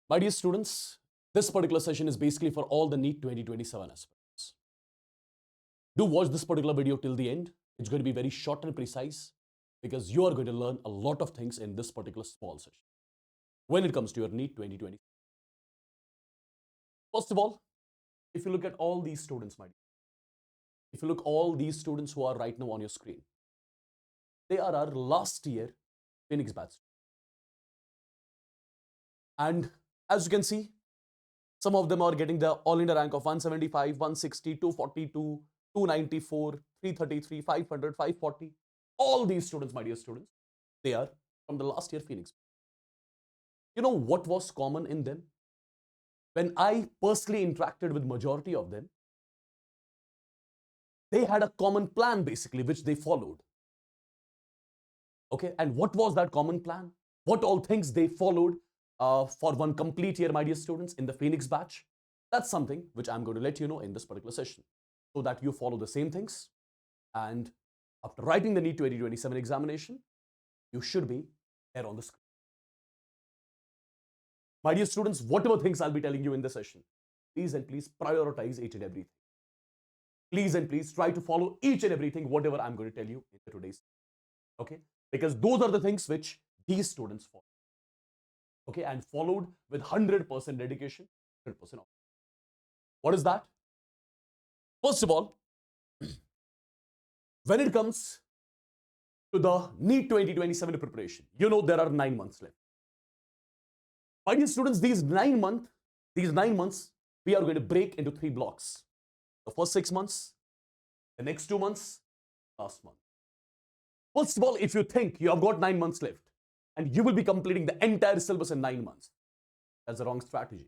My dear students, this particular session is basically for all the NEET 2027 aspirants. Do watch this particular video till the end. It's going to be very short and precise because you are going to learn a lot of things in this particular small session when it comes to your NEET 2020. First of all, if you look at all these students, my dear, if you look all these students who are right now on your screen, they are our last year Phoenix batch. And as you can see, some of them are getting the all India rank of 175, 160, 242, 294, 333, 500, 540. All these students, my dear students, they are from the last year Phoenix. You know what was common in them? When I personally interacted with majority of them, they had a common plan basically, which they followed. Okay, and what was that common plan? What all things they followed for one complete year, my dear students, in the Phoenix batch? That's something which I'm going to let you know in this particular session so that you follow the same things. And after writing the NEET 2027 examination, you should be there on the screen. My dear students, whatever things I'll be telling you in the session, please and please prioritize each and everything. Please and please try to follow each and everything, whatever I'm going to tell you in today's. Okay? Because those are the things which these students follow. Okay? And followed with 100% dedication, 100%. What is that? First of all, when it comes to the NEET 2027 preparation, you know there are 9 months left. My dear students, these 9 months, we are going to break into 3 blocks. The first 6 months, the next 2 months, last month. First of all, if you think you have got 9 months left and you will be completing the entire syllabus in 9 months, that's the wrong strategy.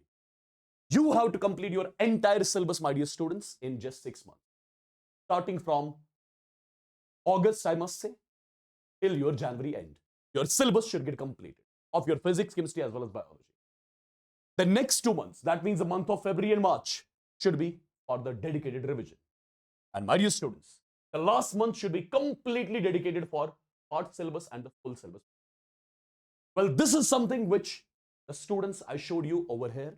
You have to complete your entire syllabus, my dear students, in just 6 months. Starting from August, I must say, till your January end. Your syllabus should get completed of your physics, chemistry, as well as biology. The next 2 months, that means the month of February and March, should be for the dedicated revision. And my dear students, the last month should be completely dedicated for part syllabus and the full syllabus. Well, this is something which the students I showed you over here,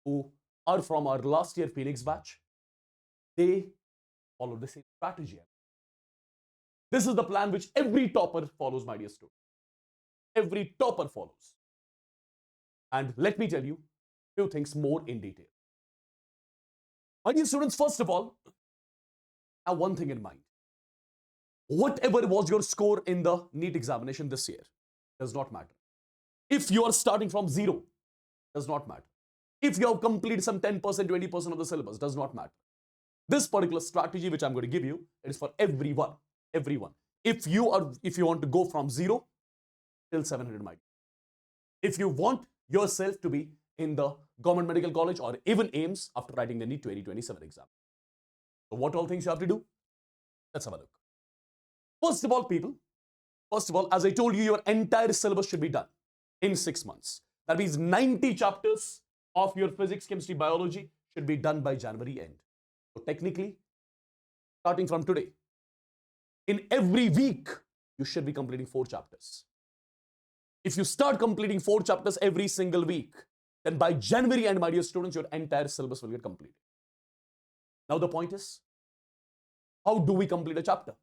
who are from our last year Phoenix batch, they follow the same strategy. This is the plan which every topper follows, my dear students. Every topper follows. And let me tell you a few things more in detail. My dear students, first of all, have one thing in mind. Whatever was your score in the NEET examination this year, does not matter. If you are starting from 0, does not matter. If you have completed some 10%, 20% of the syllabus, does not matter. This particular strategy which I'm going to give you, it is for everyone. Everyone. If you want to go from 0 till 700 miles, if you want yourself to be in the government medical college or even AIIMS after writing the NEET 2027 exam. So what all things you have to do? Let's have a look. First of all, people, as I told you, your entire syllabus should be done in 6 months. That means 90 chapters of your physics, chemistry, biology should be done by January end. So technically, starting from today, in every week, you should be completing 4 chapters. If you start completing 4 chapters every single week, then by January end, my dear students, your entire syllabus will get completed. Now the point is, how do we complete a chapter?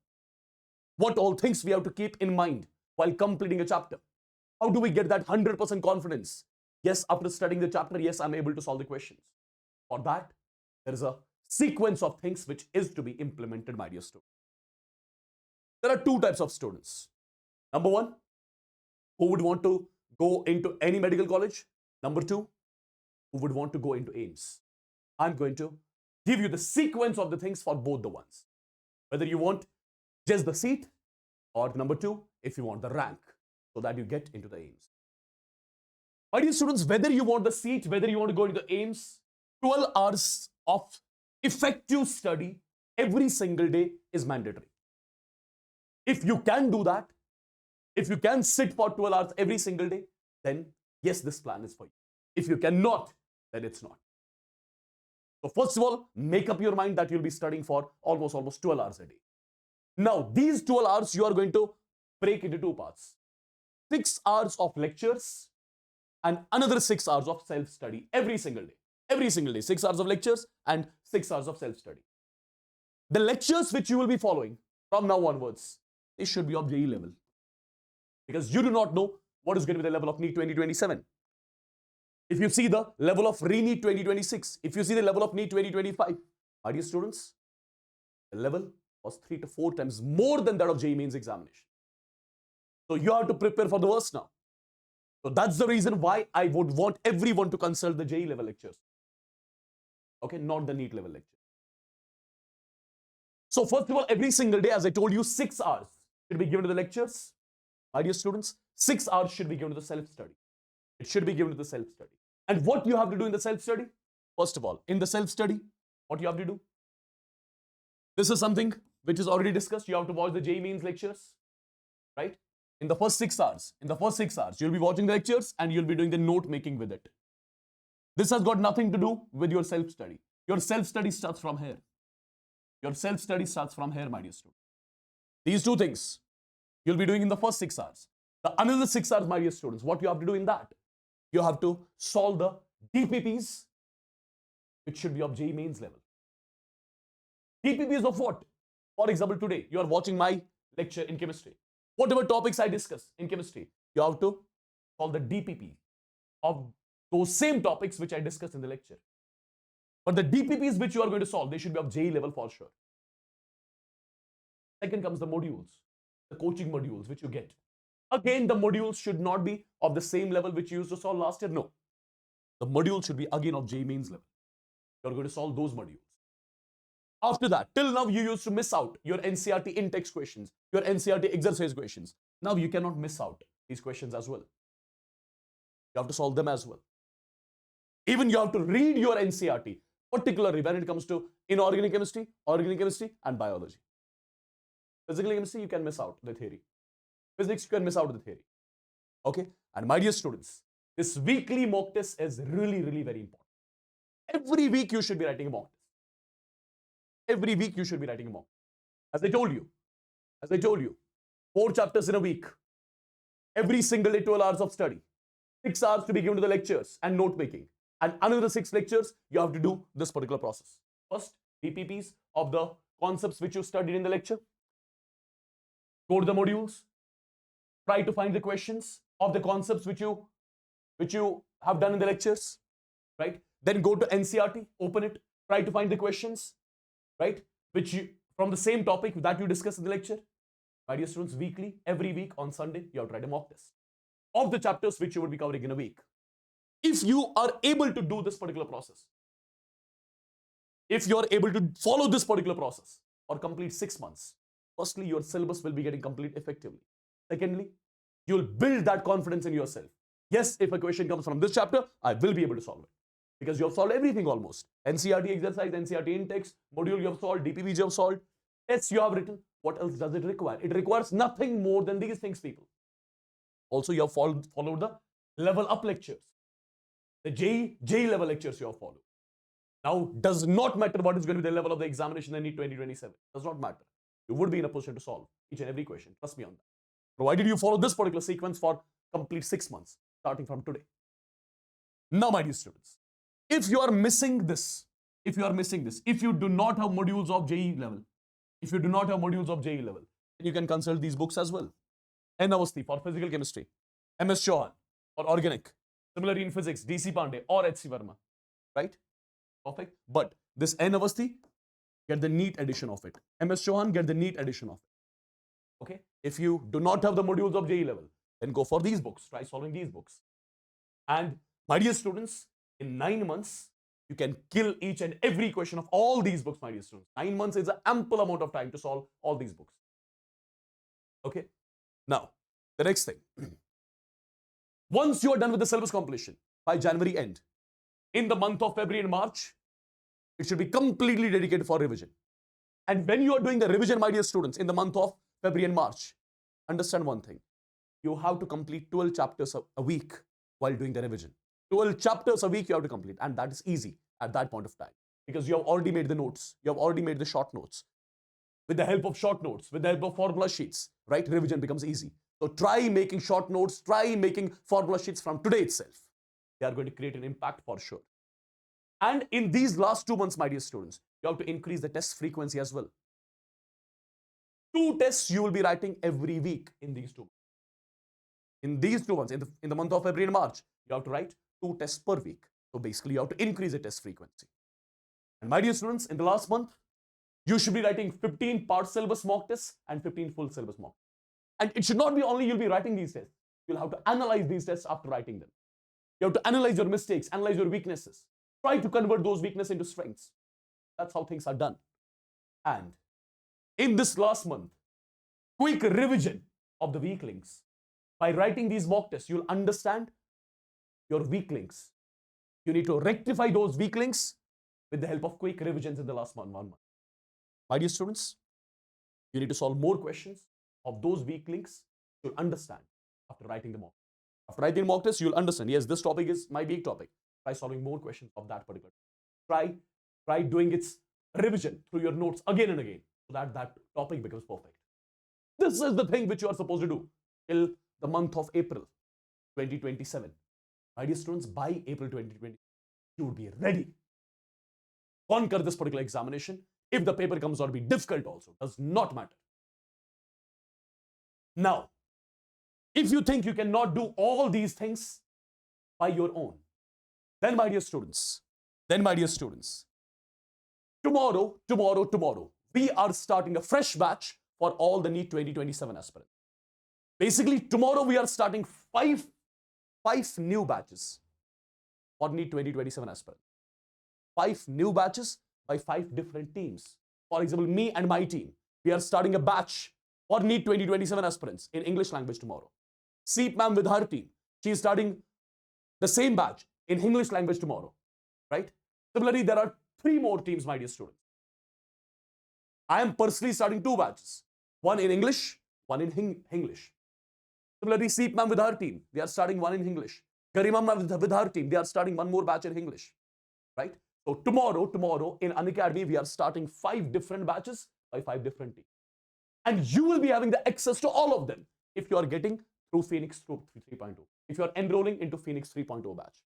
What all things we have to keep in mind while completing a chapter? How do we get that 100% confidence? Yes, after studying the chapter, yes, I'm able to solve the questions. For that, there is a sequence of things which is to be implemented, my dear students. There are 2 types of students. Number 1, who would want to go into any medical college. Number 2, who would want to go into AIIMS. I'm going to give you the sequence of the things for both the ones. Whether you want just the seat, or number 2, if you want the rank, so that you get into the AIIMS. My dear students, whether you want the seat, whether you want to go into the AIIMS, 12 hours of effective study every single day is mandatory. If you can do that, if you can sit for 12 hours every single day, then yes, this plan is for you. If you cannot, then it's not. So first of all, make up your mind that you'll be studying for almost 12 hours a day. Now, these 12 hours, you are going to break into 2 parts. 6 hours of lectures and another 6 hours of self-study every single day. Every single day, 6 hours of lectures and 6 hours of self-study. The lectures which you will be following from now onwards, they should be of JEE level. Because you do not know what is going to be the level of NEET 2027. If you see the level of re-NEET 2026, if you see the level of NEET 2025, my dear students, the level was 3 to 4 times more than that of JEE Mains examination. So you have to prepare for the worst now. So that's the reason why I would want everyone to consult the JEE level lectures. Okay, not the NEET level lecture. So first of all, every single day, as I told you, 6 hours should be given to the lectures. My dear students, 6 hours should be given to the self-study. It should be given to the self-study. And what you have to do in the self-study? First of all, in the self-study, what you have to do? This is something which is already discussed. You have to watch the JEE Mains lectures, right? In the first 6 hours, you'll be watching the lectures and you'll be doing the note making with it. This has got nothing to do with your self-study. Your self-study starts from here. Your self-study starts from here, my dear student. These two things you'll be doing in the first 6 hours. The another 6 hours, my dear students, what you have to do in that? You have to solve the DPPs, which should be of JEE Mains level. DPPs of what? For example, today you are watching my lecture in chemistry. Whatever topics I discuss in chemistry, you have to solve the DPP of those same topics which I discussed in the lecture. But the DPPs which you are going to solve, they should be of JEE level for sure. Second comes the modules, the coaching modules which you get. Again, the modules should not be of the same level which you used to solve last year. No. The modules should be again of JEE Mains level. You're going to solve those modules. After that, till now you used to miss out your NCERT in-text questions, your NCERT exercise questions. Now you cannot miss out these questions as well. You have to solve them as well. Even you have to read your NCERT, particularly when it comes to inorganic chemistry, organic chemistry, and biology. Physical chemistry, you can miss out the theory. Physics, you can miss out the theory. Okay? And my dear students, this weekly mock test is really, really very important. Every week you should be writing a mock test. Every week you should be writing a mock. As I told you, 4 chapters in a week. Every single day, 12 hours of study. 6 hours to be given to the lectures and note making. And another 6 lectures, you have to do this particular process. First, DPPs of the concepts which you studied in the lecture. Go to the modules. Try to find the questions of the concepts which you have done in the lectures. Right? Then go to NCERT, open it, try to find the questions, right? From the same topic that you discussed in the lecture. My dear students, weekly, every week on Sunday, you have to write a mock test of the chapters which you would be covering in a week. If you are able to do this particular process, if you are able to follow this particular process or complete 6 months, firstly, your syllabus will be getting complete effectively. Secondly, you will build that confidence in yourself. Yes, if a question comes from this chapter, I will be able to solve it. Because you have solved everything almost. NCERT exercise, NCERT in-text, module you have solved, DPPs you have solved, tests you have written. What else does it require? It requires nothing more than these things, people. Also, you have followed the level up lectures. The JEE level lectures you have followed. Now, does not matter what is going to be the level of the examination in NEET 2027. Does not matter. You would be in a position to solve each and every question. Trust me on that. Provided you follow this particular sequence for complete 6 months, starting from today. Now, my dear students, if you are missing this, if you do not have modules of JEE level, then you can consult these books as well. N. Awasthi for physical chemistry, MS Chauhan for organic, similarly in physics, DC Pandey or HC Verma, right? Perfect. But this N. Awasthi, get the NEET edition of it. MS Chauhan, get the NEET edition of it. Okay? If you do not have the modules of JEE level, then go for these books. Try solving these books. And my dear students, in 9 months, you can kill each and every question of all these books, my dear students. 9 months is an ample amount of time to solve all these books. Okay? Now, the next thing. Once you are done with the syllabus completion by January end, in the month of February and March, it should be completely dedicated for revision. And when you are doing the revision, my dear students, in the month of February and March, understand one thing. You have to complete 12 chapters a week while doing the revision. 12 chapters a week you have to complete, and that is easy at that point of time because you have already made the notes. You have already made the short notes. With the help of short notes, with the help of formula sheets, right? Revision becomes easy. So try making short notes, try making formula sheets from today itself. They are going to create an impact for sure. And in these last 2 months, my dear students, you have to increase the test frequency as well. 2 tests you will be writing every week in these 2 months. In these 2 months, in the month of February and March, you have to write 2 tests per week. So basically, you have to increase the test frequency. And my dear students, in the last month, you should be writing 15 part syllabus mock tests and 15 full syllabus mock. And it should not be only you'll be writing these tests. You'll have to analyze these tests after writing them. You have to analyze your mistakes, analyze your weaknesses. Try to convert those weaknesses into strengths. That's how things are done. And in this last month, quick revision of the weak links. By writing these mock tests, you'll understand your weak links. You need to rectify those weak links with the help of quick revisions in the last one month. My dear students, you need to solve more questions of those weak links you'll understand after writing the mock. After writing mock test, you'll understand, yes, this topic is my weak topic. Try solving more questions of that particular topic. Try doing its revision through your notes again and again so that that topic becomes perfect. This is the thing which you are supposed to do till the month of April 2027. My dear students, by April 2020, you would be ready. Conquer this particular examination. If the paper comes out to be difficult also, does not matter. Now, if you think you cannot do all these things by your own, then my dear students, tomorrow, we are starting a fresh batch for all the NEET 2027 aspirants. Basically, tomorrow we are starting five new batches for NEET 2027 aspirants. 5 new batches by 5 different teams. For example, me and my team, we are starting a batch for NEET 2027 aspirants in English language tomorrow. Seep ma'am with her team, she is starting the same batch in English language tomorrow, right? Similarly, there are 3 more teams, my dear students. I am personally starting 2 batches, one in English, one in English. Similarly, Seep ma'am with her team, they are starting one in English. Garima ma'am with her team, they are starting one more batch in English, right? So tomorrow in Unacademy, we are starting 5 different batches by 5 different teams. And you will be having the access to all of them if you are getting through Phoenix 3.0. If you are enrolling into Phoenix 3.0 batch.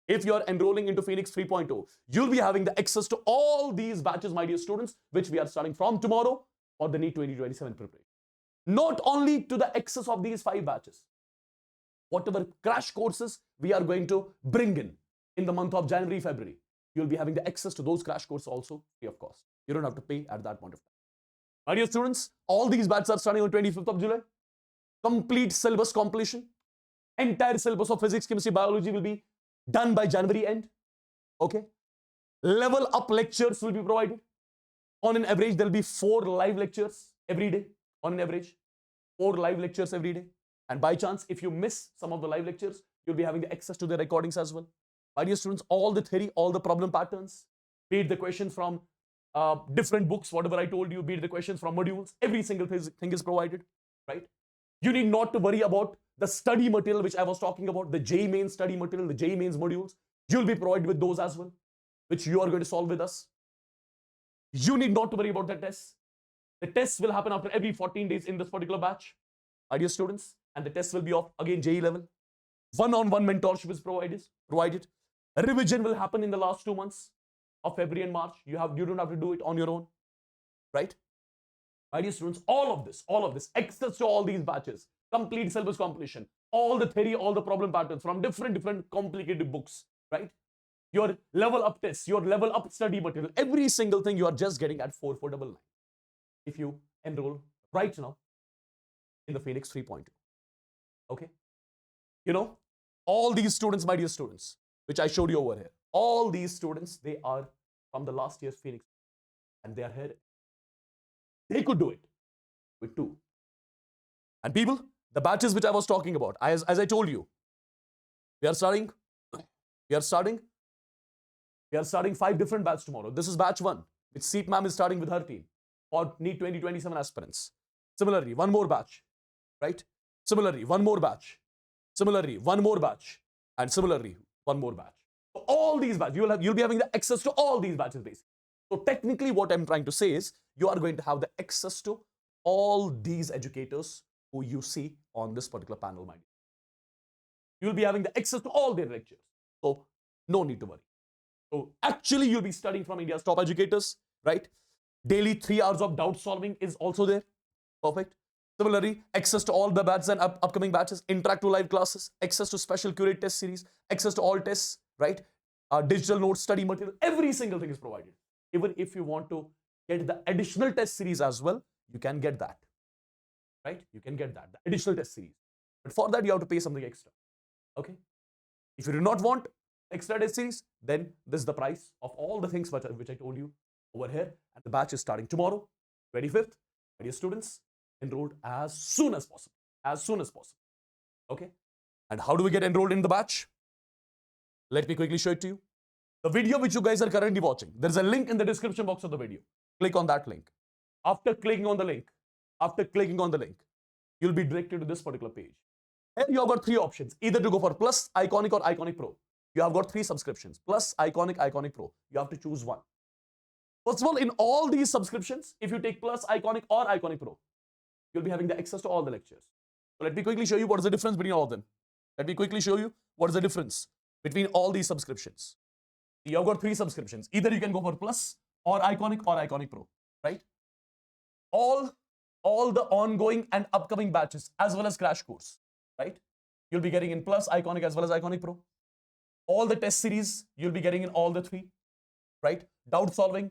If you are enrolling into Phoenix 3.0, you'll be having the access to all these batches, my dear students, which we are starting from tomorrow for the NEET 2027 preparation. Not only to the access of these 5 batches, whatever crash courses we are going to bring in the month of January, February, you'll be having the access to those crash courses also free of cost. You don't have to pay at that point of time. My dear students, all these batches are starting on 25th of July. Complete syllabus completion. Entire syllabus of physics, chemistry, biology will be done by January end. Okay. Level up lectures will be provided. On an average, there will be 4 live lectures every day. On an average, 4 live lectures every day. And by chance, if you miss some of the live lectures, you'll be having the access to the recordings as well. My dear students, all the theory, all the problem patterns, be it the questions from different books, whatever I told you, be it the questions from modules, every single thing is provided, right? You need not to worry about the study material which I was talking about, the JEE Mains study material, the JEE Mains modules. You'll be provided with those as well, which you are going to solve with us. You need not to worry about the tests. The tests will happen after every 14 days in this particular batch, my dear students, and the tests will be of, again, JEE level. One-on-one mentorship is provided. A revision will happen in the last 2 months of February and March. You don't have to do it on your own, right? My dear students, all of this, access to all these batches, complete syllabus completion, all the theory, all the problem patterns from different complicated books, right? Your level up tests, your level up study material, every single thing you are just getting at 4499 if you enroll right now in the Phoenix 3.0. Okay? You know, all these students, my dear students, which I showed you over here, all these students, they are from the last year's Phoenix and they are here. They could do it with 2. And people, the batches which I was talking about, as I told you, we are starting 5 different batches tomorrow. This is batch 1, which Seep ma'am is starting with her team for NEET 2027 aspirants. Similarly, one more batch, right? Similarly, one more batch. Similarly, one more batch. And similarly, one more batch. So all these batches, you'll be having the access to all these batches basically. So technically what I'm trying to say is you are going to have the access to all these educators who you see on this particular panel, my dear. You'll be having the access to all their lectures. So no need to worry. So actually, you'll be studying from India's top educators, right? Daily 3 hours of doubt solving is also there. Perfect. Similarly, access to all the batches and upcoming batches, interactive live classes, access to special curate test series, access to all tests, right? Digital notes, study material, every single thing is provided. Even if you want to get the additional test series as well, you can get that, right? You can get that, the additional test series. But for that, you have to pay something extra, okay? If you do not want extra test series, then this is the price of all the things which I told you over here. And the batch is starting tomorrow, 25th. My dear students, enrolled as soon as possible. As soon as possible. Okay? And how do we get enrolled in the batch? Let me quickly show it to you. The video which you guys are currently watching, there's a link in the description box of the video. Click on that link. After clicking on the link, you'll be directed to this particular page. Here you have got three options, either to go for Plus, Iconic or Iconic Pro. You have got three subscriptions, Plus, Iconic, Iconic Pro. You have to choose one. First of all, in all these subscriptions, if you take Plus, Iconic or Iconic Pro, you'll be having the access to all the lectures. So let me quickly show you what is the difference between all of them. Let me quickly show you what is the difference between all these subscriptions. You have got three subscriptions. Either you can go for Plus or Iconic Pro, right? All the ongoing and upcoming batches as well as crash course, right? You'll be getting in Plus, Iconic as well as Iconic Pro. All the test series, you'll be getting in all the three, right? Doubt solving,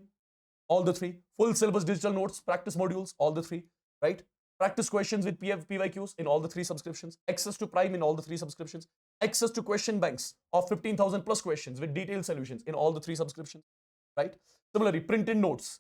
all the three. Full syllabus digital notes, practice modules, all the three, right? Practice questions with PYQs in all the three subscriptions. Access to Prime in all the three subscriptions. Access to question banks of 15,000 plus questions with detailed solutions in all the three subscriptions, right? Similarly, printed notes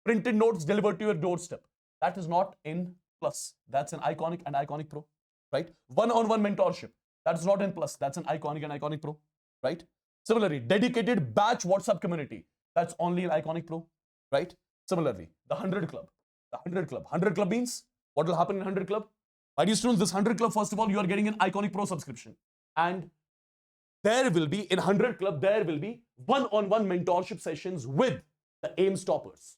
delivered to your doorstep. That is not in Plus. That's an Iconic and Iconic Pro, right? One-on-one mentorship. That's not in Plus. That's an Iconic and Iconic Pro, right? Similarly, dedicated batch WhatsApp community. That's only an Iconic Pro, right? Similarly, the 100 Club. The 100 Club means what will happen in 100 Club? My dear students, this 100 Club, first of all, you are getting an Iconic Pro subscription. And there will be, in 100 Club, there will be one-on-one mentorship sessions with the AIIMS toppers.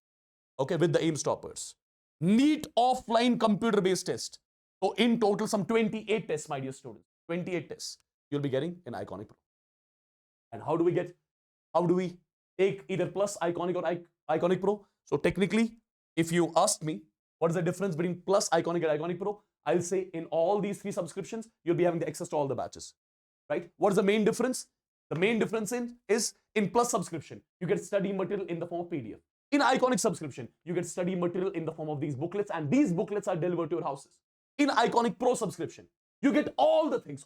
Okay, with the AIIMS toppers. NEET offline computer-based test. So in total, some 28 tests, my dear students. 28 tests you'll be getting in Iconic Pro. And how do we take either Plus, Iconic or Iconic Pro? So technically, if you ask me, what is the difference between Plus, Iconic and Iconic Pro? I'll say in all these three subscriptions, you'll be having the access to all the batches, right? What is the main difference? The main difference is in Plus subscription, you get study material in the form of PDF. In Iconic subscription, you get study material in the form of these booklets, and these booklets are delivered to your houses. In Iconic Pro subscription, you get all the things.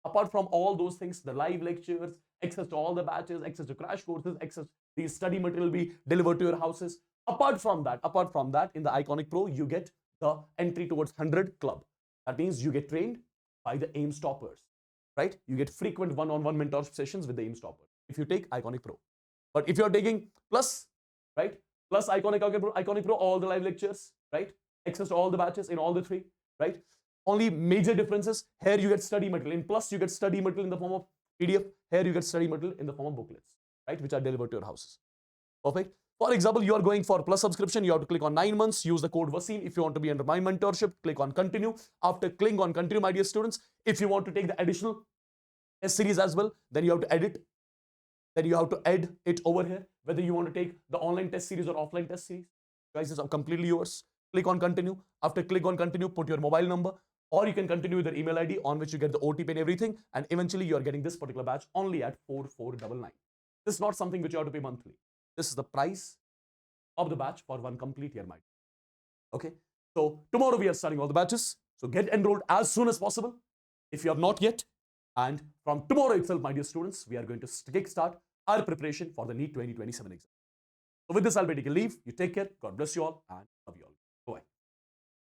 Apart from all those things, the live lectures, access to all the batches, access to crash courses, access these study material will be delivered to your houses. Apart from that, in the Iconic Pro, you get the entry towards 100 Club. That means you get trained by the AIIMS toppers, right? You get frequent one-on-one mentorship sessions with the AIIMS toppers if you take Iconic Pro. But if you're taking Plus, right? Plus Iconic Pro, all the live lectures, right? Access to all the batches in all the three, right? Only major differences, here you get study material. In Plus, you get study material in the form of PDF. Here you get study material in the form of booklets, right? Which are delivered to your houses. Perfect. For example, you are going for Plus subscription, you have to click on 9 months, use the code Wassim. If you want to be under my mentorship, click on continue. After clicking on continue, my dear students, if you want to take the additional test series as well, then you have to edit. Then you have to add it over here, whether you want to take the online test series or offline test series. Guys, it's completely yours. Click on continue. After click on continue, put your mobile number, or you can continue with your email ID on which you get the OTP and everything. And eventually you are getting this particular batch only at 4499. This is not something which you have to pay monthly. This is the price of the batch for one complete year, my. Okay. So tomorrow we are starting all the batches. So get enrolled as soon as possible if you have not yet. And from tomorrow itself, my dear students, we are going to kickstart our preparation for the NEET 2027 exam. So with this, I'll be taking leave. You take care. God bless you all and love you all.